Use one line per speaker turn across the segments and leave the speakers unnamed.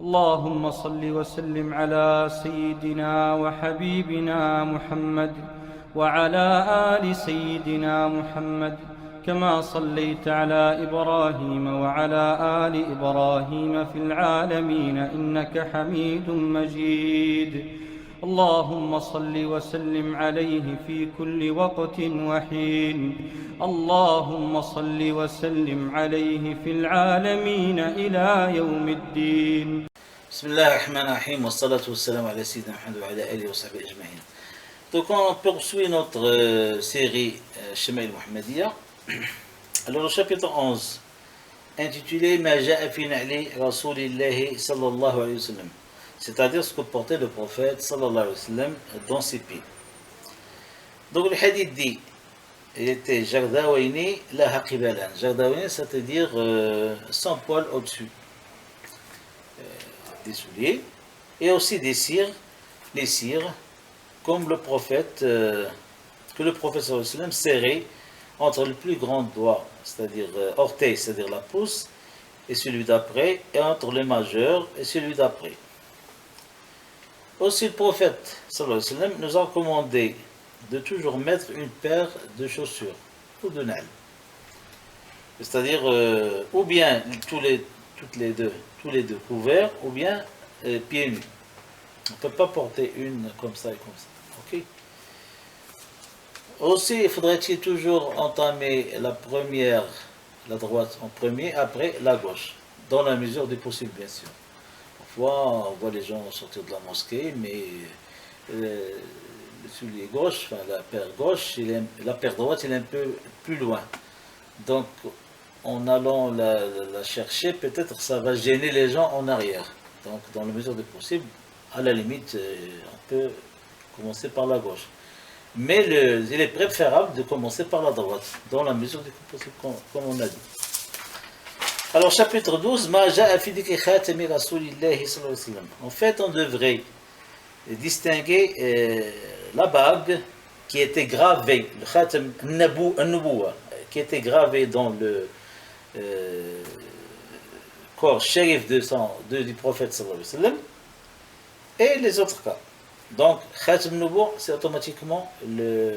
اللهم صل وسلم على سيدنا وحبيبنا محمد وعلى آل سيدنا محمد كما صليت على إبراهيم وعلى آل إبراهيم في العالمين إنك حميد مجيد. اللهم صل وسلم عليه في كل وقت وحين. اللهم صل وسلم عليه في العالمين إلى يوم الدين.
بسم الله الرحمن الرحيم والصلاة والسلام على سيدنا محمد وعلى آله وصحبه أجمعين. Donc on poursuit notre série Shama'il Muhammadiyya. Alors le chapitre 11 intitulé Ma ja'a fi na'li Rasulillahi sallallahu alayhi wa sallam, c'est-à-dire ce que portait le prophète sallallahu alayhi wa sallam dans ses pieds. Donc le hadith dit il était Jardawayni la haqibalan. Jardawayni, c'est-à-dire sans poil au-dessus, des souliers, et aussi des cires, les cires, comme le prophète, que le prophète sallallahu alayhi wa sallam serrait entre le plus grand doigt, c'est-à-dire orteil, c'est-à-dire la pouce, et celui d'après, et entre le majeur et celui d'après. Aussi le prophète sallallahu alayhi wa sallam nous a recommandé de toujours mettre une paire de chaussures ou de na'al, c'est-à-dire ou bien tous les deux couverts, ou bien pieds nus. On ne peut pas porter une comme ça et comme ça. Ok. Aussi, faudrait-il toujours entamer la droite en premier, après la gauche, dans la mesure du possible, bien sûr. Parfois, on voit les gens sortir de la mosquée, mais le soulier gauche, enfin la paire gauche, la paire droite, il est un peu plus loin. Donc, en allant la chercher, peut-être ça va gêner les gens en arrière. Donc, dans la mesure du possible, à la limite, on peut commencer par la gauche. Mais il est préférable de commencer par la droite, dans la mesure du possible, comme on a dit. Alors, chapitre 12, Ma ja'a fi dhikri khatami rasulillahi sallallahu alayhi wa sallam. En fait, on devrait distinguer la bague qui était gravée, le khatam an-nubuwa, qui était gravé dans le corps shérif du prophète sallallahu alayhi wa sallam, et les autres cas. Donc, khatam an-nubuwa, c'est automatiquement ce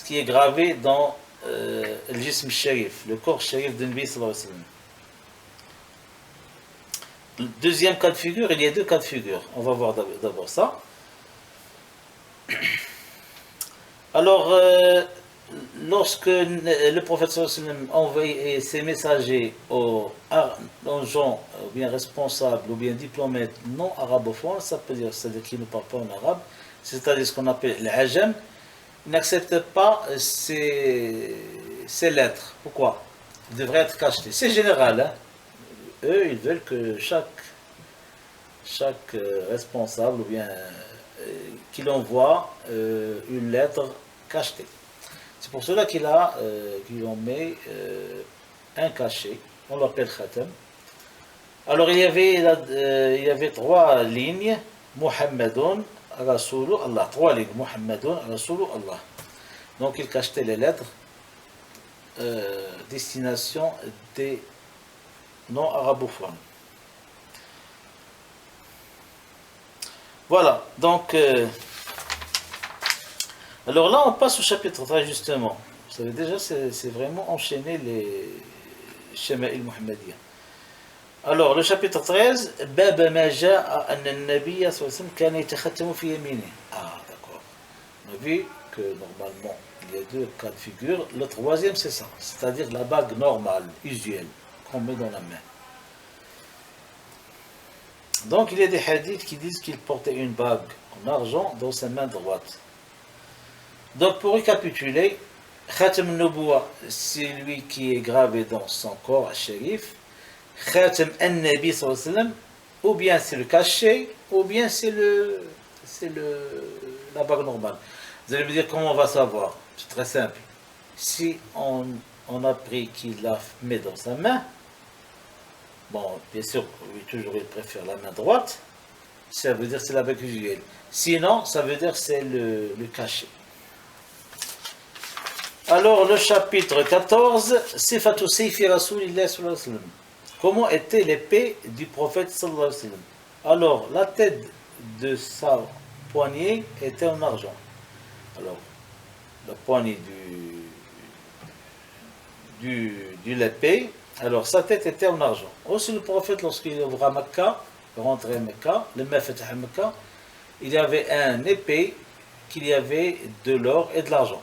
qui est gravé dans le jism shérif, le corps shérif de Nabi sallallahu alayhi wa sallam. Le deuxième cas de figure, il y a deux cas de figure. On va voir d'abord ça. Alors, lorsque le prophète sallallahu alayhi wa sallam envoyait ses messagers aux gens, ou bien responsables, ou bien diplomètes non arabophones, ça peut dire, c'est-à-dire qui ne parlent pas en arabe, c'est-à-dire ce qu'on appelle l'ajam, ils n'acceptent pas ces lettres. Pourquoi? Ils devraient être cachés. C'est général, hein? Eux, ils veulent que chaque responsable, ou bien qu'il envoie une lettre cachetée. C'est pour cela qu'il en met un cachet. On l'appelle khatam. Alors il y avait trois lignes. Muhammadun Rasulu Allah. Trois lignes. Muhammadun Rasulu Allah. Donc il cachetait les lettres destination des non arabophones. Voilà, donc alors là on passe au chapitre 13 justement. Vous savez déjà, c'est vraiment enchaîner les Shama'il Muhammadiyya. Alors le chapitre 13, Baba ma ja'a anna an-nabiyya sallallahu alayhi wa sallam kana yatakhattamu fi yaminihi. Ah d'accord. On a vu que normalement il y a deux cas de figure. Le troisième c'est ça, c'est-à-dire la bague normale, usuelle, qu'on met dans la main. Donc il y a des hadiths qui disent qu'il portait une bague en argent dans sa main droite. Donc pour récapituler, Khatam an-Nubuwa, c'est lui qui est gravé dans son corps shérif. Khatam an-Nabi sallallahu alayhi wa sallam, ou bien c'est le cachet, ou bien c'est la bague normale. Vous allez me dire comment on va savoir? C'est très simple. Si on a pris qu'il la met dans sa main, bon, bien sûr, lui, toujours il préfère la main droite, ça veut dire que c'est la bague usuelle. Sinon, ça veut dire que c'est le cachet. Alors, le chapitre 14, Sifatu Sayfi Rasulillah sallallahu alayhi wa sallam. comment était l'épée du prophète sallallahu alayhi wa sallam. Alors, la tête de sa poignée était en argent. Alors, la poignée de l'épée, alors sa tête était en argent. Aussi le prophète, lorsqu'il ouvra Mecca, rentrait à Mecca, le Mafetah à Mecca, il y avait un épée qu'il y avait de l'or et de l'argent.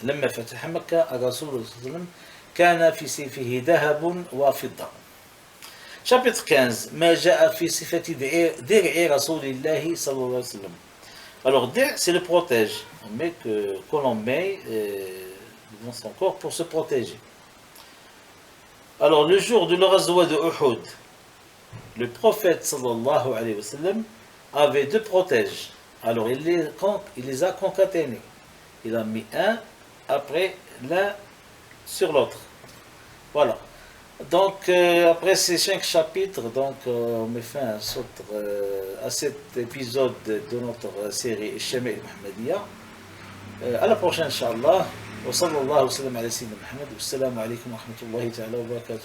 لما فتح مكة الرسول صلى الله عليه وسلم كان في سيفه ذهب وفضة. Chapitre 15. ما جاء في صفة درع رسول الله صلى الله عليه وسلم. Alors, dir, c'est le protège. On met que l'on met devant son corps pour se protéger. Alors, le jour de l'Ghazwa de Uhud, le prophète sallallahu alayhi wa sallam avait deux protèges. Alors, il les a concaténés. Il a mis un après l'un sur l'autre. Voilà. Donc, après ces 5 chapitres, donc, on met fin à cet épisode de notre série Shama'il Muhammadiyya. À la prochaine, Inch'Allah. Wa sallallahu wa sallam ala sayyidina Muhammad. Wassalamu alaikum wa rahmatullahi ta'ala wa barakatuh.